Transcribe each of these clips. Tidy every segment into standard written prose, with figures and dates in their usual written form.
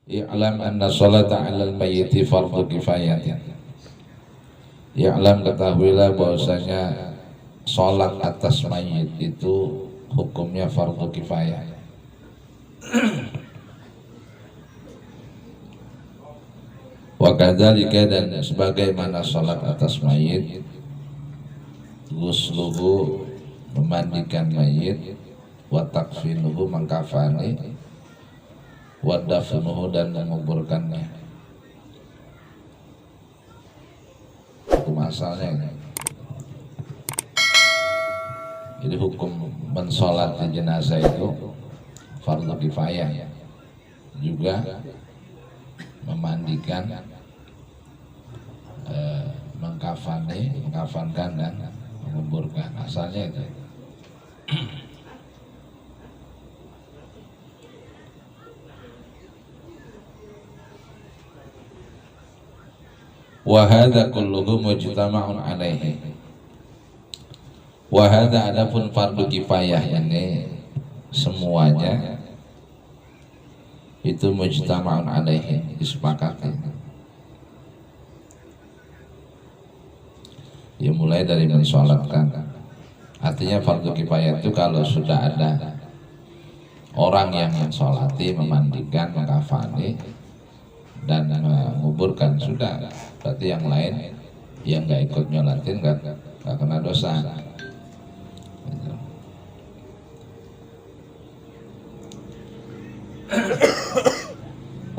I'lam anna sholata 'alal mayyiti fardhu kifayatin. I'lam, ketahuilah bahwasanya sholat atas mayit itu hukumnya fardhu kifayah. Wa kadzalika, dan sebagaimana sholat atas mayit, ghusluhu, memandikan mayit, wa takfinuhu, mengkafani, wa dafnuhu, dan menguburkannya. Hukum asalnya ini. Jadi hukum mensolati jenazah itu fardu kifayah, juga memandikan, mengkafani, mengkafankan, dan menguburkan. Asalnya itu. Wa hadza kulluhu mujtama'un alaihi. Wa hadza, adapun fardu kifayah ini semuanya itu mujtama'un alaihi, disepakati. Ya, mulai dari mensolatkan. Artinya fardu kifayah itu kalau sudah ada orang yang mensolati, memandikan, mengkafani, dan menguburkan, sudah. Berarti yang lain yang nggak ikut nyolatin nggak kena dosa.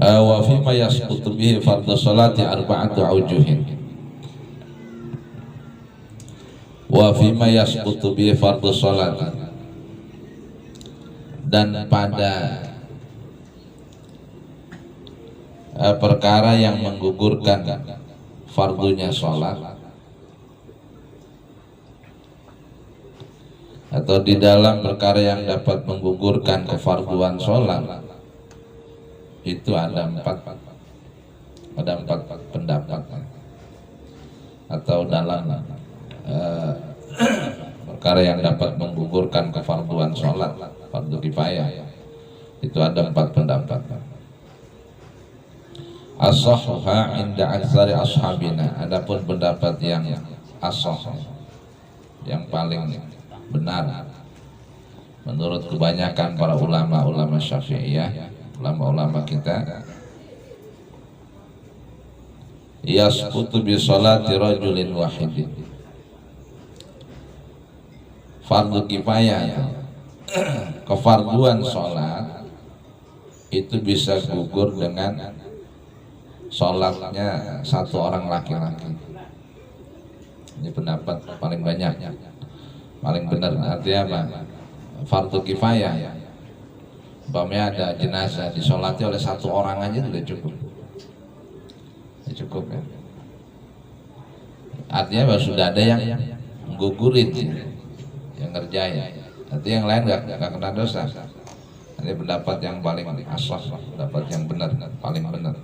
Wa fi ma yasqutu bihi fardhu sholati arba'atu aujuhin. Wa fi ma yasqutu bihi fardhu sholati, dan pada perkara yang menggugurkan fardunya sholat, atau di dalam perkara yang dapat menggugurkan kefarduan sholat, itu ada empat pendapat. Atau dalam perkara yang dapat menggugurkan kefarduan sholat, fardu kifayah, itu ada empat pendapat. As-sahha inda aktsari ashabina, adapun pendapat yang as-sahh, yang paling benar menurut kebanyakan para ulama Syafi'iyah, ulama-ulama kita, yasqutu bi sholati rajulin wahidin. Fardu kifayah, kefarduan sholat itu bisa gugur dengan sholatnya satu orang laki-laki. Ini pendapat paling banyak, paling benar. Artinya apa? Fardu kifayah, umpamanya ada jenazah disolati oleh satu orang aja sudah cukup. Cukup ya. Artinya bahwa sudah ada yang gugurin, yang ngerjain. Artinya yang lain nggak kena dosa. Ini pendapat yang paling asas, pendapat yang benar, paling benar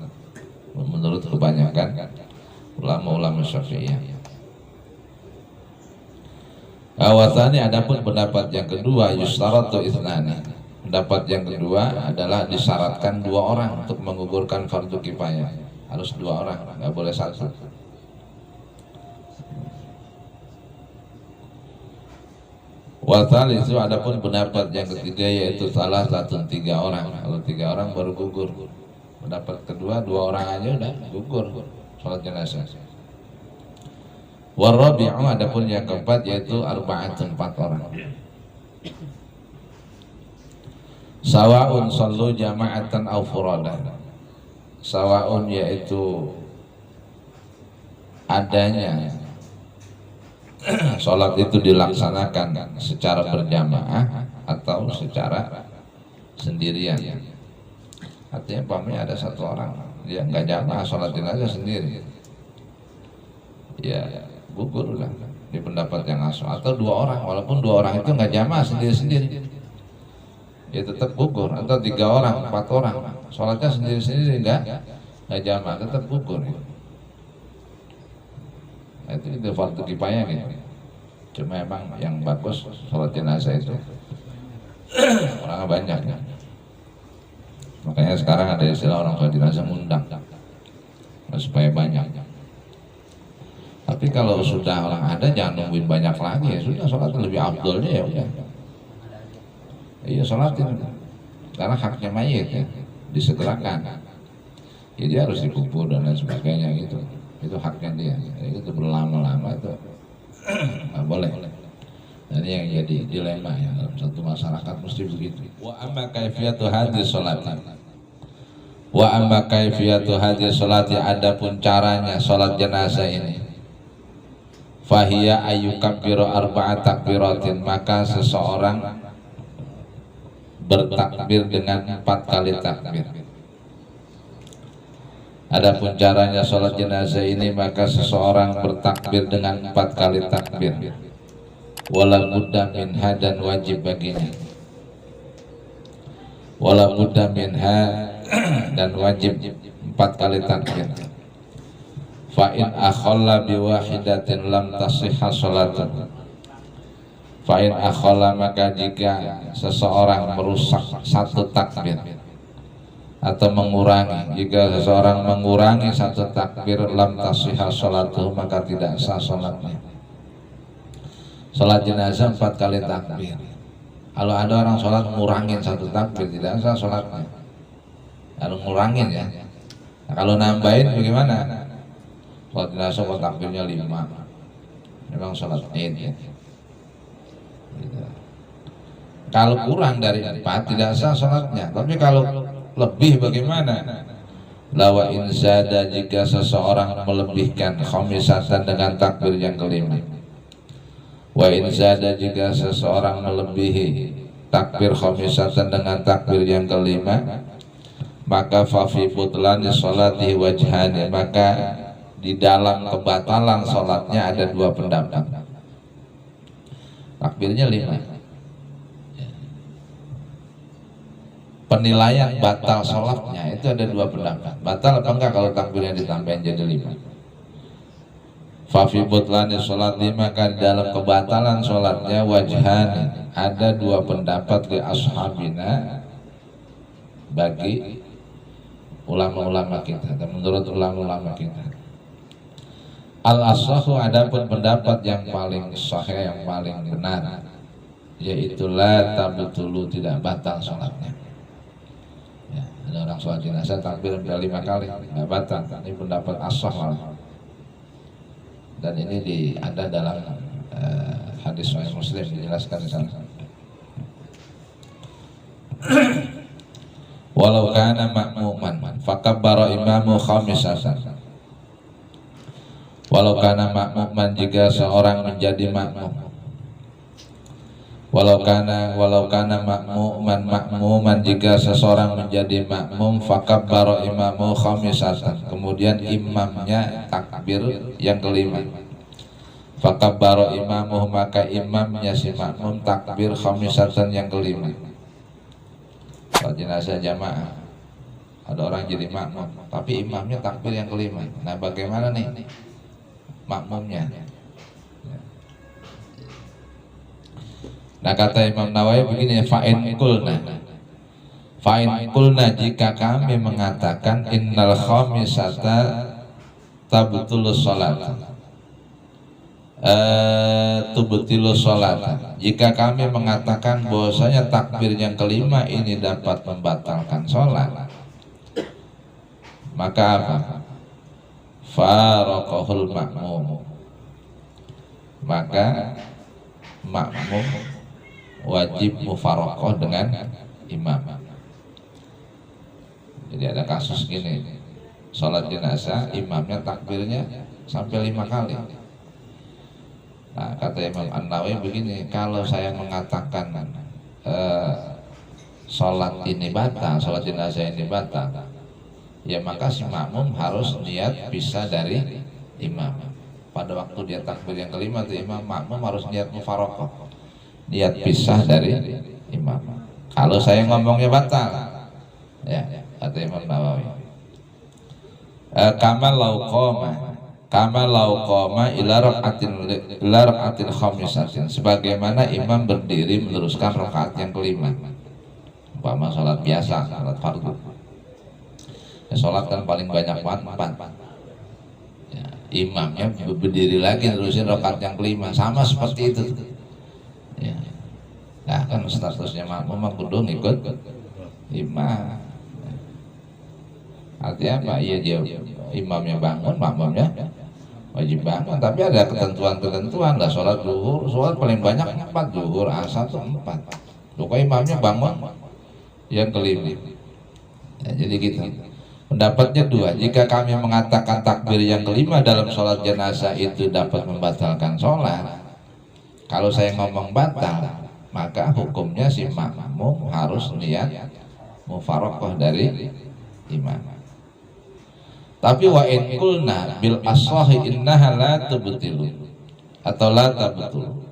menurut kebanyakan ulama-ulama Syafi'iyah. Awasani, adapun pendapat yang kedua, yustaratu ithnani. Pendapat yang kedua adalah disyaratkan dua orang untuk menggugurkan fardu kifayah. Harus dua orang, nggak boleh satu. Wasal itu, adapun pendapat yang ketiga, yaitu salah satu tiga orang. Kalau tiga orang baru gugur. Pendapat kedua, dua orang aja udah gugur sholat jenazah. Warabi'u, adapun yang keempat, yaitu arba'atun, 4 orang. Sawa'un sallu jama'atan aw furada. Sawa'un, yaitu adanya sholat itu dilaksanakan secara berjamaah atau secara sendirian. Artinya umpamanya ada satu orang dia nggak jamaah sholat jenazah sendiri, ya gugur lah di pendapat yang asal. Atau dua orang, walaupun dua orang itu nggak jamaah sendiri-sendiri, ya tetap gugur. Atau 3 orang, 4 orang sholatnya sendiri-sendiri nggak jamaah, tetap gugur. Itu fardu kifayah gitu. Cuma emang yang bagus sholat jenazah itu orangnya banyak ya. Makanya sekarang ada istilah orang tua jenazah ngundang supaya banyak. Tapi kalau sudah orang ada jangan nungguin banyak lagi, ya sudah sholat lebih afdolnya ya udah. Iya sholatin, karena haknya mayit ya, disegerakan. Ya dia harus dikubur dan lain sebagainya gitu. Itu haknya dia. Jadi itu berlama-lama itu nggak boleh. Dan ini yang jadi dilema ya dalam satu masyarakat mesti begitu. Wa amma kaifiyatu hadis sholati. Wa amma kaifiyatu hadis sholati, adapun caranya sholat jenazah ini. Fahiya ayyukabbiru arba'at takbiratin, maka seseorang bertakbir dengan 4 kali takbir. Adapun caranya sholat jenazah ini, maka seseorang bertakbir dengan 4 kali takbir. Wala budda minha, dan wajib baginya. Wala budda minha, dan wajib 4 kali takbir. Fa in akhalla biwahidatin lam tasihha sholatu. Fa in akhalla, maka jika seseorang merusak 1 takbir atau mengurangi, jika seseorang mengurangi 1 takbir, lam tasihha sholatu, maka tidak sah sholatnya. Sholat jenazah 4 kali takbir. Kalau ada orang sholat ngurangin 1 takbir, tidak sah sholatnya. Kalau ngurangin ya. Nah, kalau nambahin bagaimana? Sholat jenazah kok takbirnya 5, memang sholat id ya. Gitu. Kalau kurang dari 4 tidak sah sholatnya. Tapi kalau lebih bagaimana? Lawa inzada, jika seseorang melebihkan khamisatan dengan takbir yang kelima. Wa inzada, jika seseorang melebihi takbir khamisatan dengan takbir yang kelima, maka fafi butlani sholati wajhani, maka di dalam kebatalan sholatnya ada 2 pendapat. Takbirnya 5. Penilaian batal sholatnya itu ada 2 pendapat. Batal apa enggak kalau takbirnya ditambahin jadi 5? Fafi butlani sholati, maka di dalam kebatalan sholatnya wajhani, ada 2 pendapat di ashabina, bagi ulama-ulama kita, dan menurut ulama-ulama kita. Al-ashahu, adapun pendapat yang paling sahih, yang paling benar, yaitu la tabtulu, tidak batal sholatnya. Ya, ada orang sholat jenazah takbir 5 kali, nggak batal. Ini pendapat ashah malah. Dan ini ada dalam hadis Sahih Muslim, dijelaskan di sana. Walau kana ma'muman fakabbara imamu khamisatan. Walau kana ma'muman, jika seorang menjadi makmum. Walau kana ma'muman, jika seseorang menjadi makmum, fakabbara imamu khamisatan, kemudian imamnya takbir yang kelima. Fakabbara imamuh, maka imamnya si makmum takbir khamisatan yang kelima. Kalau jenazah jamaah, ada orang jadi makmum, tapi imamnya takbir yang kelima. Nah, bagaimana nih makmumnya? Nah, kata Imam Nawawi begini, fa'in kulna, jika kami mengatakan innal khamisata tabtulus salat, tubtilus salat, jika kami mengatakan bahwasanya takbir yang kelima ini dapat membatalkan sholat, maka apa? Faraqahul makmum, maka makmum wajib mufaraqah dengan imam. Jadi ada kasus gini, sholat jenazah imamnya takbirnya sampai 5 kali. Nah, kata Imam An-Nawawi begini, kalau saya mengatakan sholat ini batal, sholat jenazah ini batal, ya maka si makmum harus niat pisah dari imam. Pada waktu dia takbir yang kelima tuh imam, makmum harus niat mufaraqah, niat pisah dari imam. Kalau saya ngomongnya batal, ya kata Imam Nawawi, kama lau qama ila raka'atin khamisatin, sebagaimana imam berdiri meneruskan rakaat yang kelima, umpama salat biasa, salat fardu. sholat kan paling banyak empat. Ya, imamnya berdiri lagi terusin rakaat yang kelima, sama seperti itu. Ya. Nah kan statusnya makmum kudu ngikut imam. Artinya apa? Iya dia imamnya bangun, makmumnya wajib bangun. Tapi ada ketentuan lah. Sholat zuhur, sholat paling banyak 4, zuhur, asar tuh 4. Pokoknya imamnya bangun yang kelima. Ya, jadi gitu. Pendapatnya 2. Jika kami mengatakan takbir yang kelima dalam sholat jenazah itu dapat membatalkan sholat, kalau saya ngomong batal, maka hukumnya si makmum harus niat mufaraqah dari imam. Tapi wa in qulna bil asahi innaha la tubtilu atau la tabtul.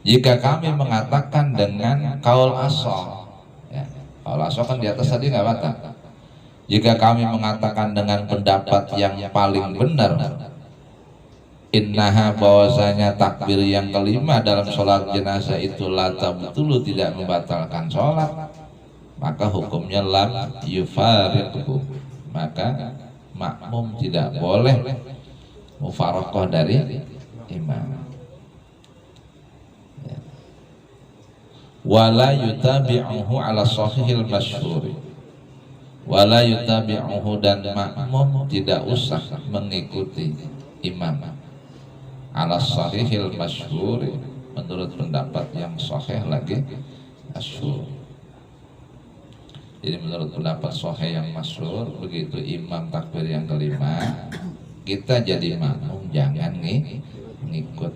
Jika kami mengatakan dengan kaul asah, ya, kaul asah kan di atas tadi nggak batal. Jika kami mengatakan dengan pendapat yang paling benar, innaha bahwasanya takbir yang kelima dalam sholat jenazah itu la tabtulu tidak membatalkan sholat, maka hukumnya lam yufariqhu, maka makmum tidak boleh mufaraqah dari imam. Wala yutabi'uhu ala sahihil masyhur, wala yutabi'uhu, dan makmum tidak usah mengikuti imam ala sahihil masyhur, menurut pendapat yang sahih lagi masyhur. Jadi menurut pendapat sahih yang masyhur, begitu imam takbir yang kelima, kita jadi makmum jangan ngikut.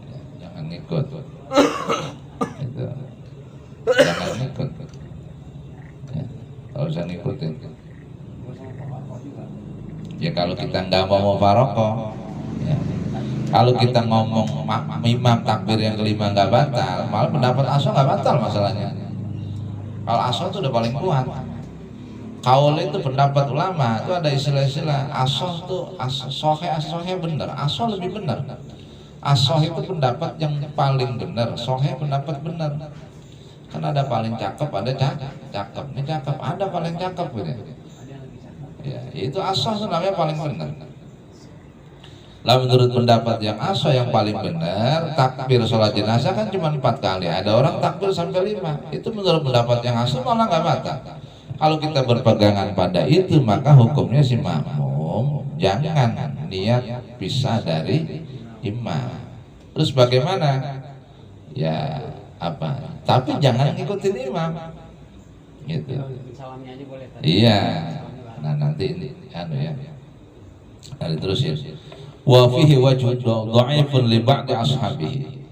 Ya, jangan ngikut. Itu. Jangan ngikut. Ya, kalau usah ngikutin. Ya kalau kita nggak mau mufaraqah, ya. Kalau kita ngomong imam takbir yang kelima nggak batal, malah pendapat asal nggak batal masalahnya. Kalau asal itu udah paling kuat. Kaul itu pendapat ulama, itu ada istilah-istilah. Asal itu sohe benar, asal lebih benar. Asal itu pendapat yang paling benar, sohe pendapat benar. Kan ada paling cakep, ada cakep. Ini cakep, ada paling cakep gitu. Ya, itu asal itu namanya paling benar. Lah menurut pendapat yang asal yang paling benar, takbir sholat jenazah kan cuma 4 kali. Ada orang takbir sampai 5. Itu menurut pendapat yang asal malah nggak batal. Kalau kita berpegangan pada itu, maka hukumnya si makmum jangan niat pisah dari imam. Terus bagaimana? Ya apa? Tapi jangan ngikutin imam. Gitu. Iya. Nah nanti ini ya. Nanti terus ya. Wa fihi wajhun dha'ifun li ba'di ashabihi.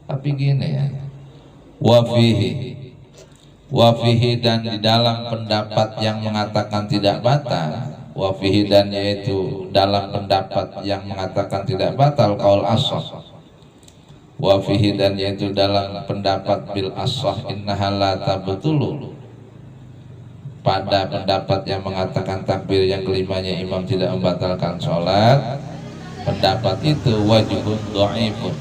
Tapi gini ya. Wa fihi dan di dalam pendapat yang mengatakan tidak batal, wa fihi dan yaitu dalam pendapat yang mengatakan tidak batal qaul ashah. Wa fihi dan yaitu dalam pendapat bil ashah innaha la tabtulu. Pada pendapat yang mengatakan takbir yang kelimanya imam tidak membatalkan sholat, pendapat itu wajibun dhaifun.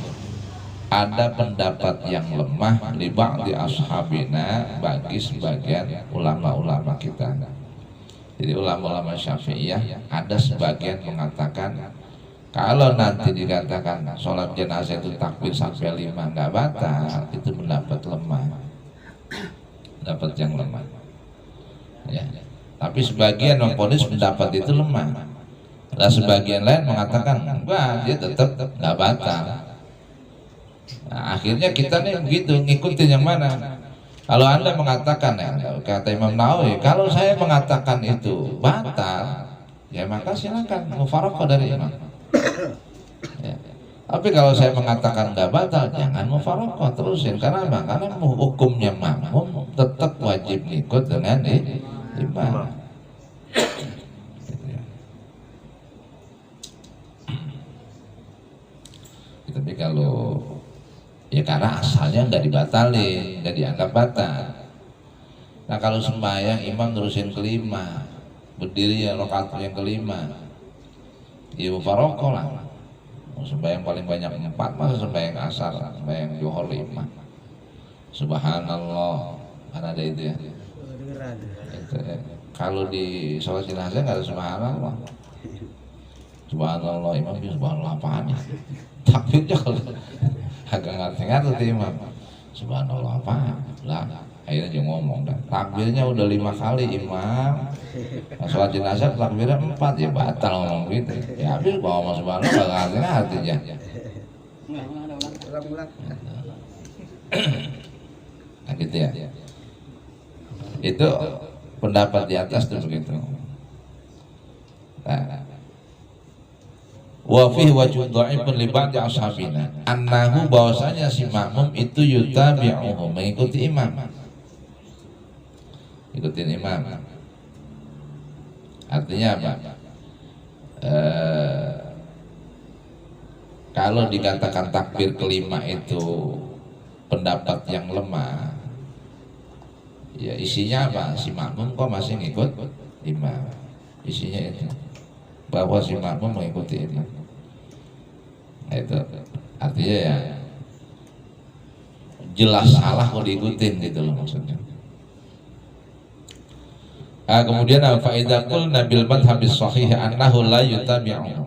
Ada pendapat yang lemah li ba'di ashabina, bagi sebagian ulama-ulama kita. Jadi ulama-ulama Syafi'iyah ada sebagian mengatakan kalau nanti dikatakan sholat jenazah itu takbir sampai 5 nggak batal, itu pendapat lemah, pendapat yang lemah. Ya. Tapi sebagian mengvonis pendapat itu lemah. Nah sebagian lain mengatakan enggak, dia tetap nggak batal. Nah, akhirnya kita nih begitu ngikutin yang mana. Kalau Anda mengatakan ya, kata Imam Nawawi, kalau saya mengatakan itu batal, ya maka silakan mufaraqah dari imam. Ya. Tapi kalau saya mengatakan nggak batal, jangan mufaraqah, terusin. Karena apa? Karena hukumnya makmum tetap wajib ngikut dengan imam. Tapi kalau ya karena asalnya nggak dibatalin, nggak dianggap batal. Nah kalau sembahyang imam terusin kelima, berdiri ya rakaat yang kelima, ya mufaraqah lah. Sembahyang paling banyak 4, masa sembahyang asar, sembahyang zuhur 5. Subhanallah, kan ada itu ya. Kalau di sholat jenazah nggak ada subhanallah. Subhanallah imam itu subhanallah apaan ya? Takbirnya kalau agak ngerti-ngerti tuh imam. Subhanallah apaan? Lah akhirnya dia ngomong dah. Takbirnya udah 5 kali imam. Nah, sholat jenazah takbirnya 4 ya batal ngomong gitu. Ya habis kalau ngomong subhanallah nggak ngerti-ngerti aja. Nah gitu ya. Itu pendapat di atas tuh begitu. Nah, wa fihi wajhun dha'ifun li ba'di ashabina annahu bahwasanya si makmum itu yutabi'uhu mengikuti imam. Ikutin imam. Artinya apa? Kalau dikatakan takbir kelima itu pendapat yang lemah, ya isinya apa? Si makmum kok masih ngikut imam. Isinya itu bahwa si makmum mengikuti imam. Nah, itu artinya ya jelas salah kok diikutin gitu loh maksudnya. Kemudian fa-idza qulna bil madhhabis shahih annahu la yutabi'u.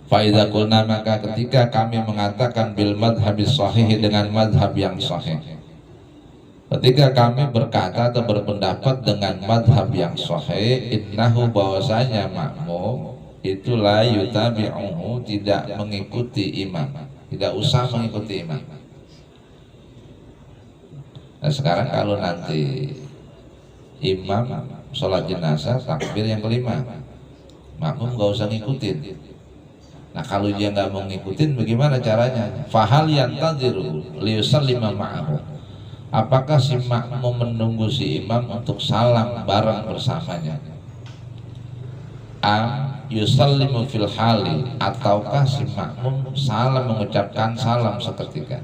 Fa-idza qulna maka ketika kami mengatakan bil madhhabis shahih dengan madhab yang sahih. Ketika kami berkata atau berpendapat dengan madhab yang sahih, innahu bahwasanya makmum itu la yutabi'uhu tidak mengikuti imam, tidak usah mengikuti imam. Nah sekarang kalau nanti imam sholat jenazah takbir yang kelima, makmum gak usah ngikutin. Nah kalau dia nggak mau ngikutin bagaimana caranya? Fahal yantadhiru liyusallima ma'ahu. Apakah si makmum menunggu si imam untuk salam bareng bersamanya? Yusallimu fil hali, ataukah si makmum salam mengucapkan salam seketika?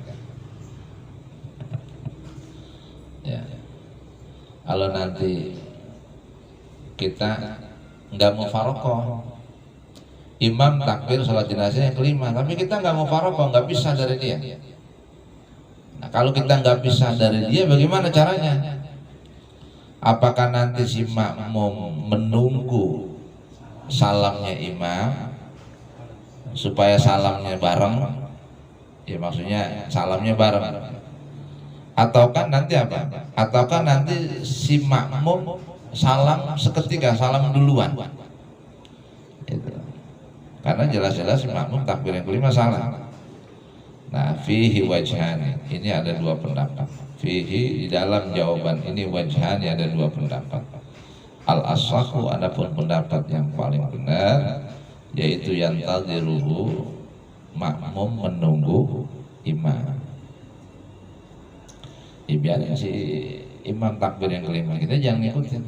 Ya. Kalau nanti kita nggak mau farokoh, imam takbir sholat jenazah yang kelima, tapi kita nggak mau farokoh, nggak bisa dari dia. Nah kalau kita nggak bisa dari dia, bagaimana caranya? Apakah nanti si makmum menunggu salamnya imam supaya salamnya bareng? Ya maksudnya salamnya bareng. Ataukah nanti apa? Ataukah nanti si makmum salam seketika, salam duluan? Itu. Karena jelas-jelas si makmum takbir yang kelima salah. Nah, fihi wajhani. Ini ada dua pendapat. Fihi di dalam jawaban ini wajhani ada dua pendapat. Al-ashahu adapun pendapat yang paling benar yaitu yantadhiruhu, makmum menunggu imam. Biarin si imam takbir yang kelima, kita jangan ngikutin.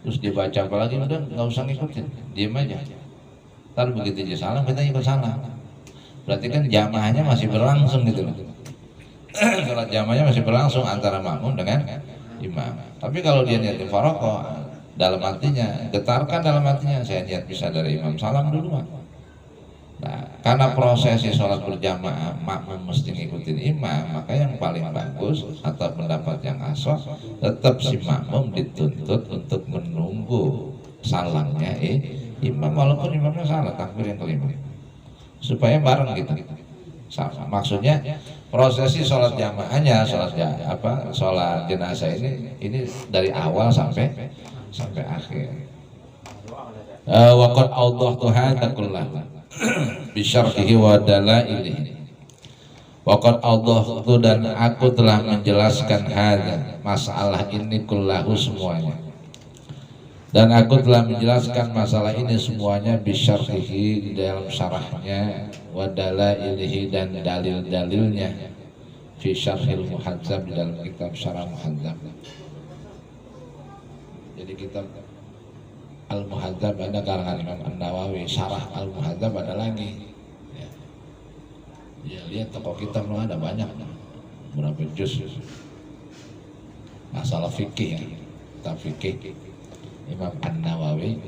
Terus dibaca apa lagi udah nggak usah ngikutin, diam aja. Ntar begitu dia salam kita ikut salam. Berarti kan jamaahnya masih berlangsung gitu loh. Sholat jamaahnya masih berlangsung antara makmum dengan imam. Tapi kalau dia niatin faroqoh, dalam artinya getarkan dalam artinya saya niat bisa dari imam, salam duluan. Nah, karena prosesi sholat berjamaah makmum mesti ngikutin imam, maka yang paling bagus atau pendapat yang ashah tetap si makmum dituntut untuk menunggu salamnya imam walaupun imamnya salah takbir yang kelima supaya bareng gitu. Sama. Maksudnya prosesi sholat jamaahnya, sholat jenazah ini dari awal sampai akhir. Waqad awdahtu hadza kullahu bisyarhihi wa dalailihi. Waqad awdahtu dan aku telah menjelaskan hadza masalah ini kullahu semuanya. Dan aku telah menjelaskan masalah ini semuanya bisyarhihi di dalam syarahnya wa dalailihi dan dalil-dalilnya fi syarhil muhadzab di dalam kitab syarah muhadzab. Jadi kitab Al-Muhadzab ada karangan Imam An-Nawawi, syarah Al-Muhadzab ada lagi. Ya, lihat toko kitab ada banyak, berapa juz. Masalah fikih ya, kitab fikih Imam An-Nawawi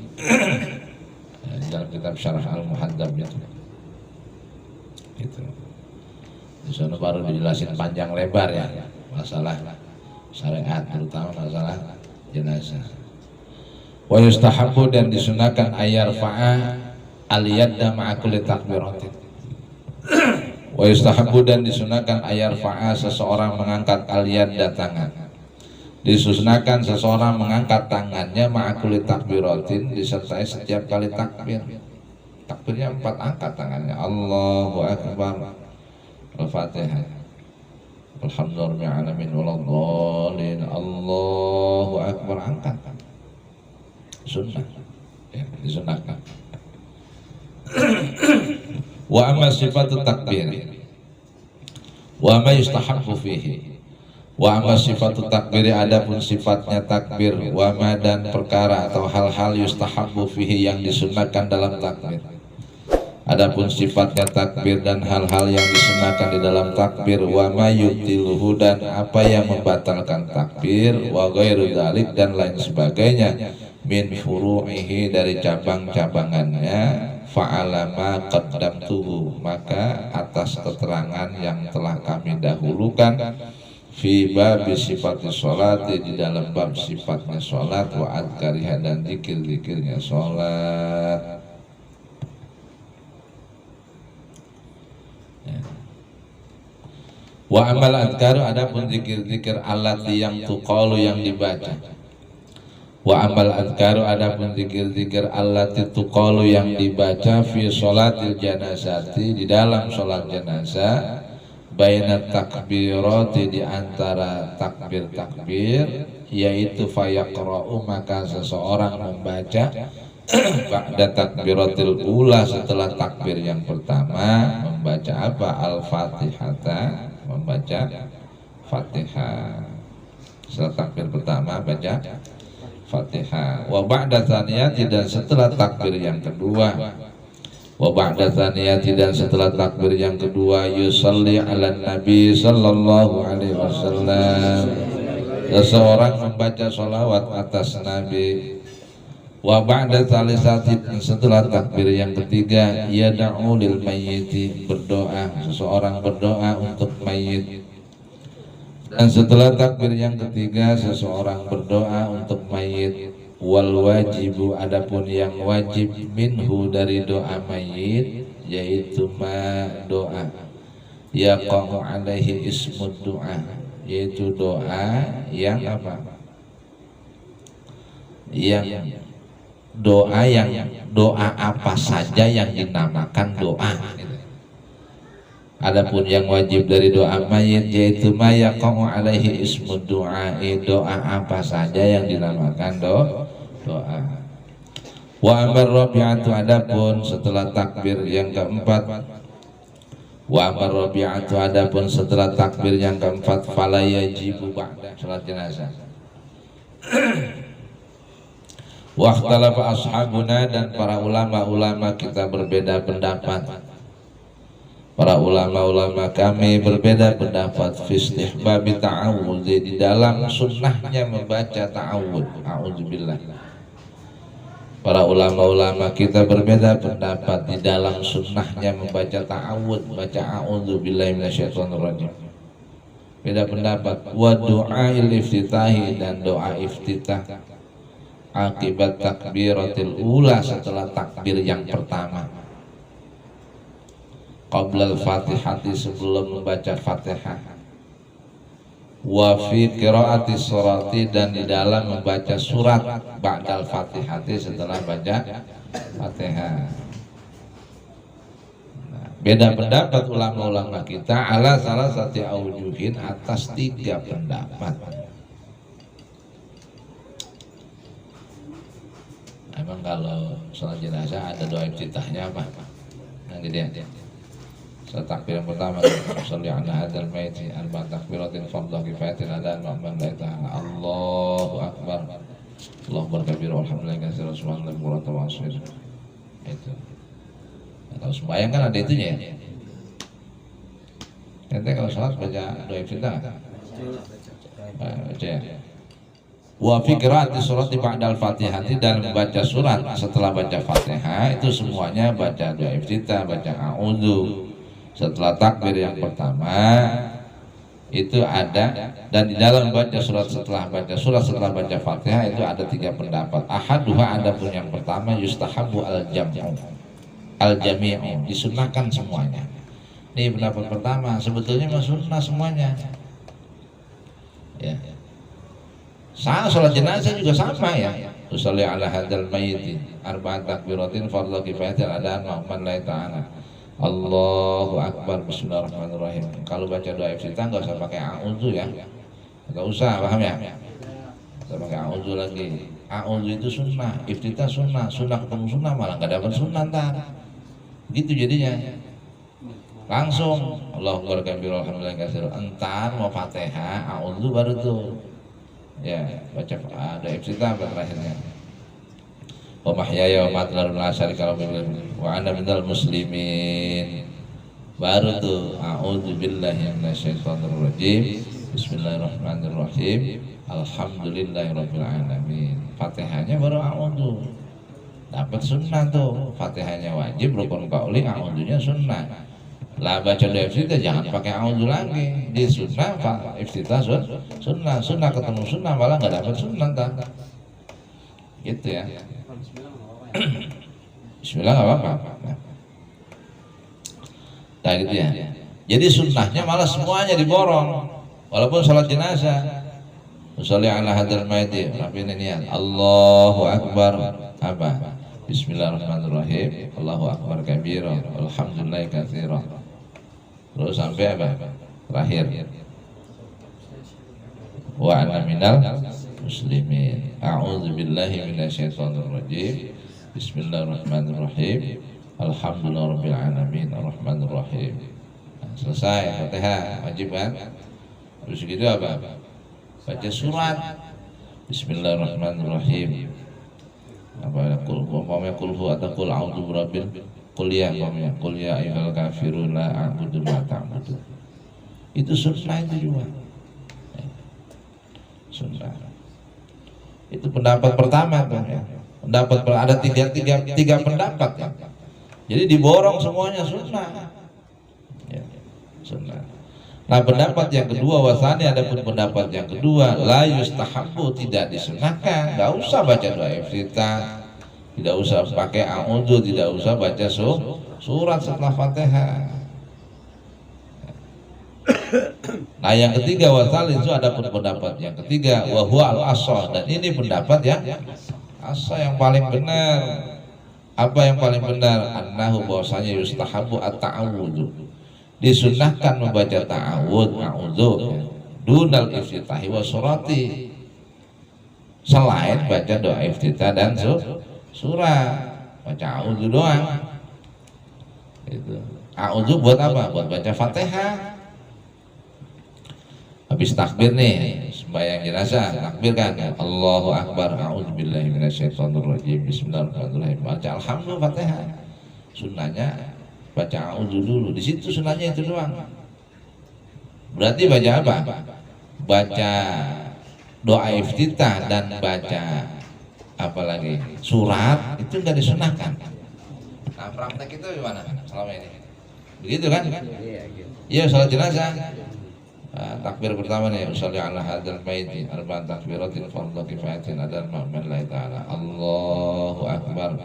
dalam kitab syarah Al-Muhadzab itu. Gitu. Di sana baru dijelasin panjang lebar ya masalah syariat, terutama masalah jenazah. Wa yustahabbu dan disunahkan ayarfa'a al-yadda ma'a kulli takbiratin. Wa yustahabbu dan disunahkan ayarfa'a seseorang mengangkat al-yadda tangan. Disunahkan seseorang mengangkat tangannya ma'a kulli takbiratin disertai setiap kali takbir. Takbirnya 4 angkat tangannya. Allahu akbar. Al-Fatihah. Alhamdulillah alamin waladhdallin. Allahu akbar, angkat. Sunnah. Ya, disunahkan. Wa amma sifatu takbir. Wa ma yustahabbu fihi. Wa amma sifatu takbir, adapun sifatnya takbir, wa ma dan perkara atau hal-hal yustahabbu fihi yang disunahkan dalam takbir. Adapun sifatnya takbir dan hal-hal yang disunahkan di dalam takbir, wa ma yubtiluhu dan apa yang membatalkan takbir, wa ghairu dzalik dan lain sebagainya, min furu'ihi dari cabang-cabangannya, fa'ala ma qaddamtuhu maka atas keterangan yang telah kami dahulukan, fi bab sifat sholat di dalam bab sifatnya sholat, wa adkariha dan zikir-zikirnya sholat. Wa amal adkaru, adapun zikir-zikir allati yang tuqalu yang dibaca. Wa amal adkaru, adapun zikir-zikir allati tuqalu yang dibaca fi sholatil janazati di dalam sholat jenazah, baina takbirati di antara takbir-takbir, yaitu fayaqra'u maka seseorang membaca ba'da takbiratil ula setelah takbir yang pertama membaca apa? Al-Fatihata, membaca Fatihah. Setelah takbir pertama baca Fatihah. Wa ba'da tsaniyati dan setelah takbir yang kedua, wa ba'da tsaniyati dan setelah takbir yang kedua, yusalli 'alan nabi sallallahu alaihi wasallam, seseorang membaca sholawat atas Nabi. Wa ba'da tsalisati setelah takbir yang ketiga, yad'u lil mayyiti berdoa, seseorang berdoa untuk mayit. Dan setelah takbir yang ketiga seseorang berdoa untuk mayit. Wal wajibu, adapun yang wajib minhu dari doa mayit, yaitu ma doa yaqa'u alaihi ismud doa, yaitu doa yang apa? Yang doa apa saja yang dinamakan doa. Adapun yang wajib dari doa mayit yaitu ma yaqa'u alaihi ismud doa, doa apa saja yang dinamakan doa. Wa amar rabi'atu, adapun setelah takbir yang keempat, wa amar rabi'atu, adapun setelah takbir yang keempat, fala yajibu ba'da salat jenazah. Wa ikhtalafa ashabuna, dan para ulama-ulama kita berbeda pendapat. Para ulama-ulama kami berbeda pendapat fi istihbab ta'awudz, di dalam sunnahnya membaca ta'awudz, a'udzubillah. Para ulama-ulama kita berbeda pendapat di dalam sunnahnya membaca ta'awudz, baca a'udzubillahi minasyaitonirrajim. Beda pendapat. Wa du'ail iftitahi, dan doa iftitah akibat takbiratil ula setelah takbir yang pertama, qabla al-fatihati sebelum membaca Fatihah, wa fi qiraati surati dan di dalam membaca surat ba'dal fatihati setelah baca Fatihah. Beda pendapat ulama-ulama kita ala salah satu aujuhin, atas 3 pendapat. Emang kalau sholat jenazah ada doa iftitahnya apa? Nah gitu ya. Salat takbir yang pertama, sholli ala hadzal maiti arba takbiratin fardhu kifayatin ada al-ma'mum la ta'ala Allahu akbar Allahu akbar walhamdulillahi katsiran subhanallahi wa ta'ala. Itu. Kalau sembahyang kan ada itunya ya. Nanti kalau sholat baca doa iftitah baca ya. Wa fi qiraati surati ba'dal fatihati, dan membaca surat setelah baca Fatihah itu semuanya baca doa iftitah, baca a'udzu. Setelah takbir yang pertama itu ada, dan di dalam baca surat setelah baca Fatihah itu ada 3 pendapat. Ahaduha, ada pun yang pertama, yustahabu al-jami'u, disunahkan semuanya. Ini pendapat pertama, sebetulnya sunnah semuanya. Ya. Salat jenazah juga sama ya. Usolli ala hadzal mayyit arba'at takbiratin fardhu kifayatin adaan ma'man la ta'ala. Allahu Akbar, bismillahirrahmanirrahim. Kalau baca doa iftitah nggak usah pakai a'udzu ya, nggak usah, paham ya? Nggak usah pakai a'udzu lagi. A'udzu itu sunnah, iftitah sunnah, sunnah ketemu sunnah malah nggak dapat sunnah ntar. Gitu jadinya. Langsung Allahu Akbar kabira alhamdulillah katsira. Entar mau Fatihah, a'udzu baru tuh. Ya, baca doa iftitah terakhirnya. Wa mahyaya wa mamati la syarika lahu wa ana minal muslimin. Baru tuh a'udzu billahi minasyaitonir rajim. Bismillahirrahmanirrahim. Alhamdulillahirabbil alamin. Fatihahnya baru a'udzu. Dapat sunnah tuh. Fatihahnya wajib, rukun qauli, a'udzunya sunnah. Lah baca doa iftitah jangan pakai a'udzu lagi. Di sunnah iftitah sunnah ketemu sunnah malah enggak dapat sunnah entar. Gitu ya. Bismillah nggak apa-apa. Nah gitu ya. Jadi sunnahnya malah semuanya diborong. Walaupun sholat jenazah. Usolli ala hadzal mayyit, tapi niat Allahu Akbar apa? Bismillahirrahmanirrahim. Allahu Akbar kabira. Alhamdulillah katsira. Terus sampai apa? Terakhir. Wa ana minal muslimin. A'udzu billahi minasyaitonir rajim. Bismillahirrahmanirrahim. Alhamdulillahirabbil alamin arrahmanirrahim. Nah, selesai Fatihah, wajib kan? Terus gitu apa? Baca surat. Bismillahirrahmanirrahim. Apa qul huwa atau qul a'udzu birabbil qul ya ayyuhal kafirun la a'budu ma ta'budun. Itu sunnah itu juga. Sunnah. Itu pendapat pertama tuh ya. Pendapat ada tiga pendapat ya. Jadi diborong semuanya sunnah. Ya, sunnah. Nah pendapat yang kedua wasani, ada pun pendapat yang kedua la yustahabbu, tidak disunahkan. Enggak usah baca doa iftitah, tidak usah pakai a'udzu, tidak usah baca surat setelah Fatihah. Nah yang ketiga wasali itu ada pun pendapat yang ketiga wa huwa al-ashah, dan ini pendapat yang asa yang paling benar. Apa yang paling benar? Annahu, bahwasanya yustahabu at-ta'awudzu, disunnahkan membaca ta'awudz, a'udzu dunal iftitahi wa surati, selain baca doa iftitah dan surat. Baca a'udzu doang. Itu. A'udzu buat apa? Buat baca Fatihah. Habis takbir nih, sembahyang jenazah, takbir kan, Allahu Akbar, a'udzubillahi minasyaitonirrajim, bismillahirrahmanirrahim, baca alhamdulillah Fatihah. Sunnahnya baca a'udzu dulu, di situ sunnahnya itu doang. Berarti baca apa? Baca doa iftitah dan baca apa lagi? Surat itu enggak disunahkan. Nah, praktek itu gimana selama ini? Begitu kan? Iya, salat jenazah. Takbir pertama nih, usolli ala hadzal mayyit arba'at takbiratin fardhu kifayatin adaan ma'man la ta'ala. Allahu Akbar.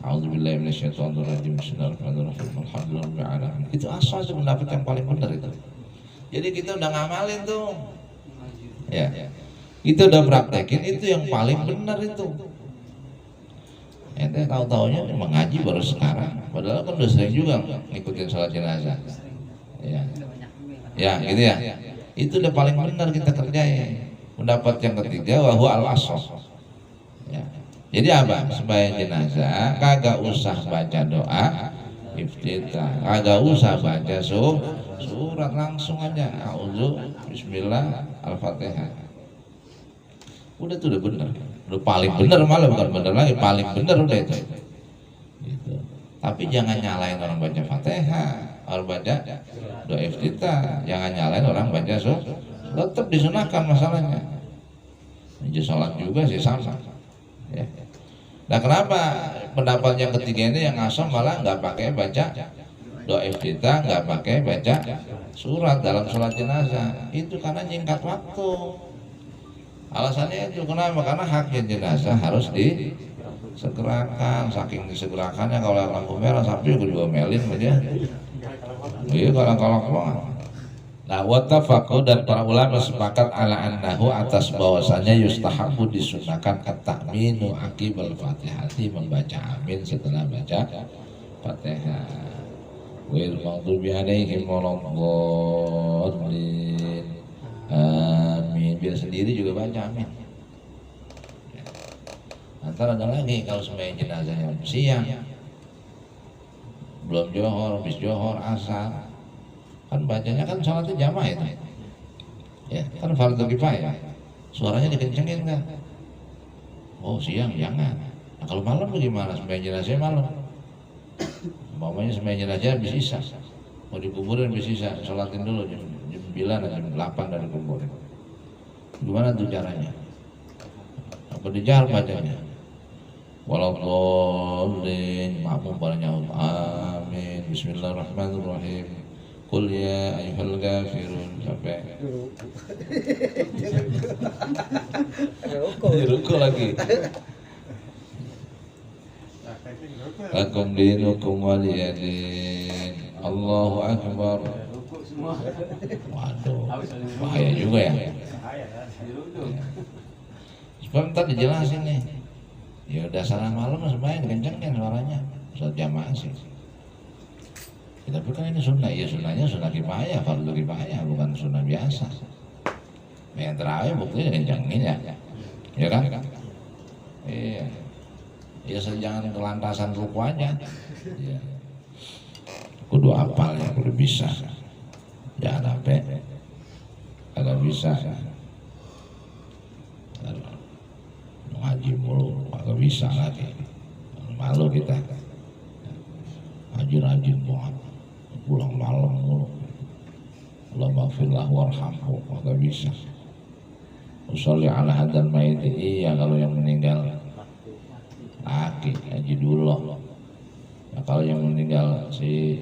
A'udzubillahi minasyaitonir rajim. Bismillahirrahmanirrahim. Alhamdulillahirabbil alamin. Itu asal itu pendapat yang paling benar itu. Jadi kita udah ngamalin tuh. Ya. Kita udah praktekin, itu yang paling benar itu. Ente tahu-taunya mengaji baru sekarang, padahal kan udah sering juga ngikutin sholat jenazah. Ya. Ya gitu ya. Itu udah paling benar kita kerjain. Pendapat yang ketiga wa huwa al-ashah. Ya. Jadi apa? Sembahyang jenazah kagak usah baca doa iftitah, kagak usah baca surat, langsung aja a'udzu bismillah al-fatihah. Udah tuh udah benar. Udah paling benar, malah bukan benar lagi, paling benar udah itu. Gitu. Tapi jangan nyalain orang baca Fatihah, orang baca doa iftitah, jangan nyalain orang baca surat. Tetap disunahkan masalahnya. Ini sholat juga sih sama. Ya. Nah kenapa pendapat yang ketiga ini yang asal malah nggak pakai baca doif kita nggak pakai baca surat dalam sholat jenazah, itu karena nyingkat waktu. Alasannya itu kenapa? Karena haknya jenazah harus disegerakan. Saking disegerakannya kalau lampu merah sampai juga diomelin aja. Iya kalau Nah, wattafaqu, dan para ulama sepakat ala annahu, atas bahwasanya yustahabu, disunahkan at-ta'minu aqibal fatihati, membaca amin setelah baca Fatihah. Wal maghdubi alaihim waladdallin. Amin. Biar sendiri juga baca amin. Antara ada lagi kalau sembahyang jenazahnya siang, belum johor, habis johor, asar, kan bacanya kan sholatnya jamaah itu, ya kan fardu kifayah, suaranya dikencengin kan? Oh siang jangan. Nah kalau malam bagaimana? Sembahyang jenazah malam, umpamanya sembahyang jenazah habis isya, mau dikuburin habis isya, sholatin dulu jam 9 atau jam 8 dari kuburin. Gimana tuh caranya? Apa dijahar bacanya? Waladdallin, makmum pada nyaut amin, bismillahirrahmanirrahim, qul ya ayyuhal kafirun, sampai ruku lagi. Lakum dinukum waliyadin, Allahu akbar. Waduh, bahaya juga ya. Sebab ntar dijelasin nih. Ya udah salah malam sembahyang kencengin suaranya, sholat jamaah sih. Ya, tapi kan ini sunnah, ya sunnahnya sunnah kifayah, fardu kifayah, bukan sunnah biasa. Yang terawih buktinya kencengin ya, ya kan? Iya. Ya jangan kelantasan ruku aja. Ya. Kudu apal ya, kudu bisa. Jangan sampai agak bisa. Ngaji mulu, agak bisa lagi. Malu kita. Rajin-rajin banget. Pulang malam mulu. Allahumma gfirlah warhamhu, agak bisa. Usolli ala hadal mayit, iya kalau yang meninggal laki, haji dulu. Nah, kalau yang meninggal si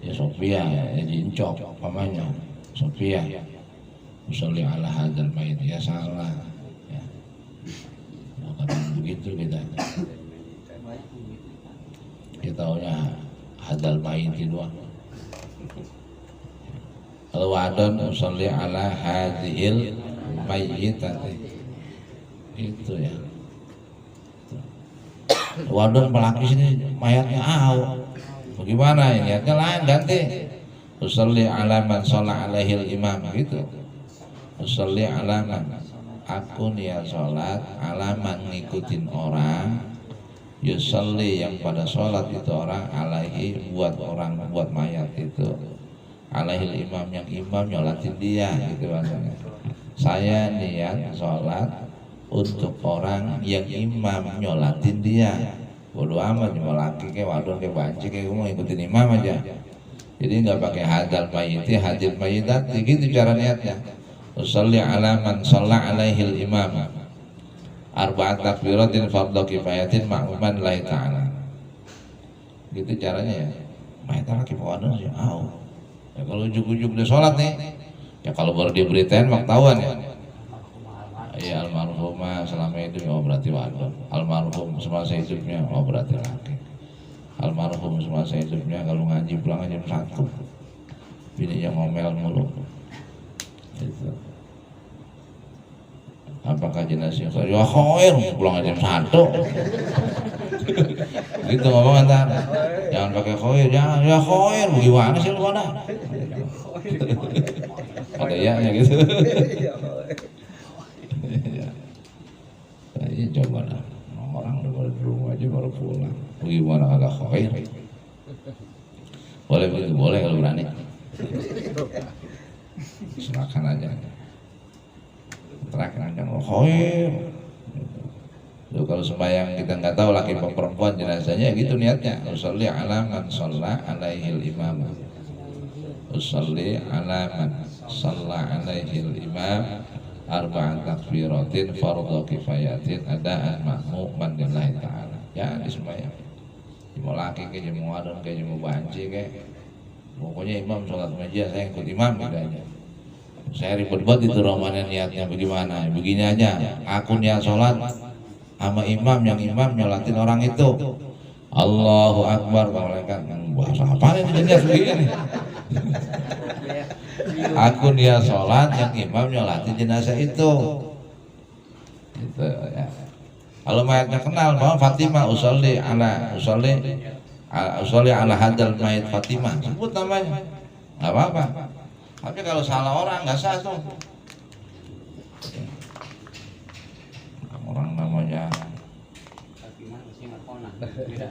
ya Sofia, ya Jincok, pamannya Sofia. Usolli ala hadal mayit, ya salah. Ya. Nah, kadang begitu kita taunya hadal mayit doang. Kalau wadon usolli ala hadhil mayyitati, itu ya. Wadon pelaki sini mayatnya bagaimana ya? Niatnya lain, ganti. Usolli ala man sholla alaihil imam, gitu. Usolli ala man, aku niat sholat ala man, ngikutin orang, yusolli yang pada sholat itu orang, alaihi buat orang, buat mayat itu, alaihil imam yang imam nyolatin dia, gitu maksudnya. Saya niat sholat untuk orang yang imam nyolatin dia. Bodoh amat mau laki kayak wadon kayak banci kayak gue mau ikutin imam aja. Jadi nggak pakai hadal mayiti, hadil mayitati, gitu cara niatnya. Usolli ala man sholla alaihil imam, arba'at takbiratin fardhu kifayatin ma'muman lillahi ta'ala. Gitu caranya ya. Mayat laki wadon sih ya kalau ujuk-ujuk dia sholat nih, ya kalau baru diberitain waktawan ya. Iya, almarhumah selama hidup, oh berarti wadon. Almarhum semasa hidupnya, oh berarti laki. Almarhum semasa hidupnya kalau ngaji pulang jam 1, bininya ngomel mulu. Gitu. Apakah jenazah ya khair pulang jam 1? Gitu ngomong antar. Jangan pakai khair, jangan ya khair. Gimana sih lu pada? Ada ya gitu. Iya coba lah, orang udah di rumah aja baru pulang. Gimana agak khair? Boleh begitu, boleh kalau berani. Silakan aja. Terakhir aja khair. Loh, kalau sembahyang kita nggak tahu laki perempuan jenazahnya gitu niatnya. Usolli ala man sholla alaihil imam. Usolli ala man sholla alaihil imam, arba'at takbiratin fardhu kifayatin adaan ma'muman lillahi ta'ala. Ya disembahyang. Mau laki ke mau wadon ke mau banci ke, pokoknya imam sholat meja saya ikut imam gitu aja. Saya ribet banget itu romannya niatnya bagaimana? Begini aja, aku niat sholat sama imam, yang imam nyolatin orang itu. Allahu Akbar, malaikat bahasa apa ini jelas begini? Aku niat sholat, yang imam nyolatin jenazah itu. Gitu ya. Kalau mayatnya kenal bahwa Fatimah usolli ala hadal mayat Fatimah, sebut namanya, nggak apa-apa. Tapi kalau salah orang nggak sah tuh. Orang namanya,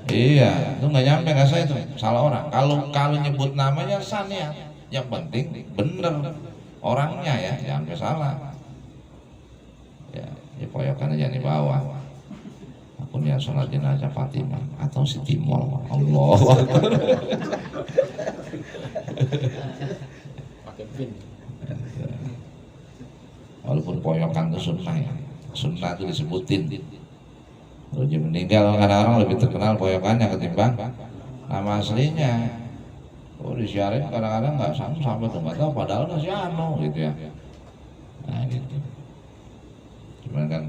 iya, itu nggak nyampe nggak sah itu, salah orang. Kalau nyebut namanya sah ya, yang penting bener orangnya ya, jangan sampai salah. Ya poyokan aja di bawah. Aku niat sholat jenazah Fatimah atau si Timol. Allah. Pakai pin. Walaupun poyokan itu sunnah ya. Sunnah itu disebutin. Kalau dia meninggal kadang-kadang lebih terkenal poyokannya ketimbang nama aslinya. Oh disiarin kadang-kadang nggak sampai tuh nggak tahu padahal masih gitu ya. Nah gitu. Cuman kan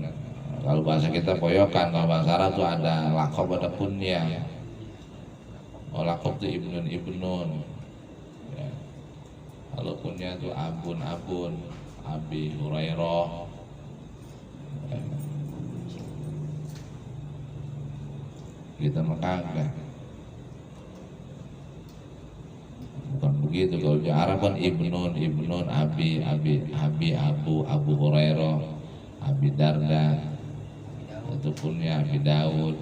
kalau bahasa kita poyokan, kalau bahasa Arab tuh ada lakob, ada kunyah. Oh lakob tuh ibnun ya. Kalau kunyah tuh abun, Abi Hurairah ya. Kita mengkagak bukan begitu. Kalau di Arab kan ibnun, Abi, Abu Hurairah, Abi Darda, itu punya Abi Daud.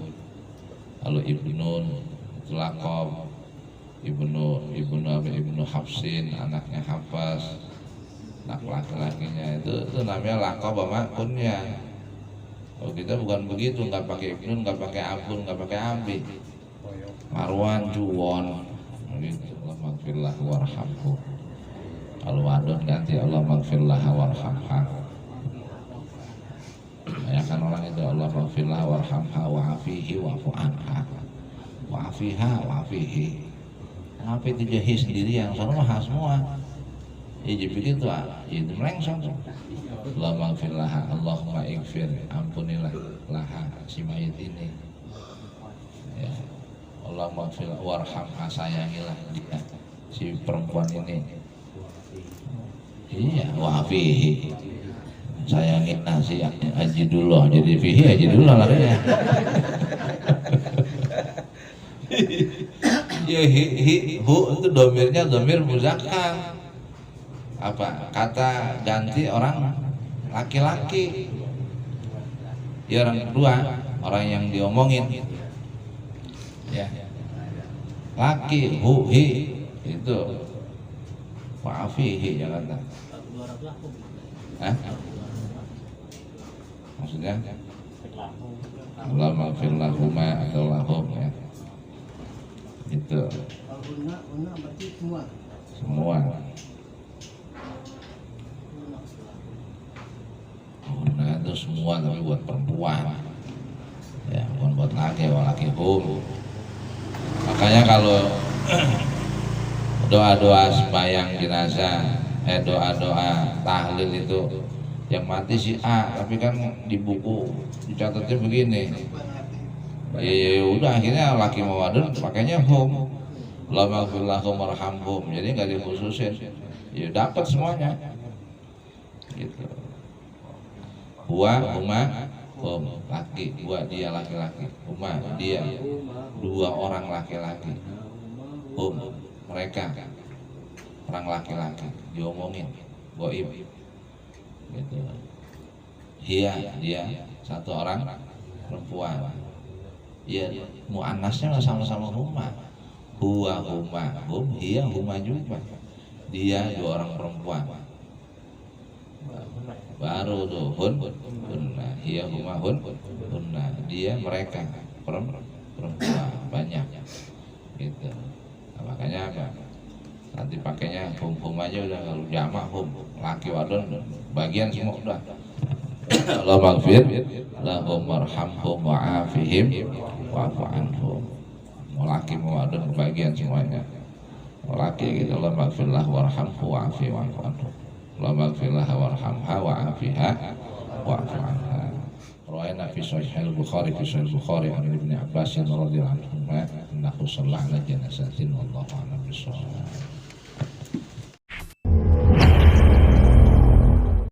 Kalau ibnun itu lakob, ibnu Hafsin, anaknya Hafas, anak laki-lakinya itu namanya lakob sama kunyah. Kalau kita bukan begitu, nggak pakai ibnun, nggak pakai abun, nggak pakai abi. Marwan, Juwon, gitu. Allah maghfirlah warhamhu. Kalau wadon ganti Allah maghfirlah warhamha. Banyakan orang itu Allah maghfirlah warhamha wa'afihi wa'fu anha wa'afiha wa'afihi. Ngapain itu jahi sendiri yang soalnya mahal semua. Ya jadi itu itu melengsong. Allah maghfirlah, Allahumma ighfir, ampunilah laha si mayit ini. Ya. Allah maghfirlah warhamha, sayangilah dia si perempuan ini. Iya, wa'afihi, sayangin nasi haji dulu, jadi fihi haji dulu larinya. Ya hu itu domirnya domir muzakkar. Apa kata ganti orang laki-laki. Ya orang kedua, orang yang diomongin. Ya. Laki hu hi itu wa'afihi ya kata. Hah? Maksudnya Allah maghfir lahuma atau lahum ya. Itu berarti semua Nah itu semua tapi buat perempuan ya, bukan buat laki hum. Makanya kalau doa-doa sembahyang jenazah, doa-doa tahlil itu yang mati si A, tapi kan di buku dicatatnya begini. Ya udah akhirnya laki mawadun pakainya hum. La maghfir lahum warhamhum. Jadi enggak dikhususin. Ya dapat semuanya. Gitu. Huma hum, laki, dia laki-laki. Huma dia, dua orang laki-laki. Hum, mereka orang laki-laki diomongin goib. Gitu. Dia satu orang perempuan. Ya muannasnya sama-sama huma. Huwa huma, hum hiya huma juga. Dia dua orang perempuan. Baru tuh hunna, hiya huma hunna, dia mereka perempuan banyak. Gitu. Nah, makanya apa? Nanti pakainya hum aja udah, kalau jamak hum, laki wadon bagian semua udah. Allah maghfir lahum warhamhum wa'afihim wa'fu anhum. mau laki mau wadon kebagian semuanya. Mau laki gitu, Allahumma ighfirlah warhamhu wa'afi wa'fu anhu. Allahumma ighfirlah warhamha wa'afiha wa'fu anha. Rawaina fi sahih al-Bukhari an Ibnu Abbas radhiyallahu anhu annahu shalla ala janazatin wallahu a'lam bissawab.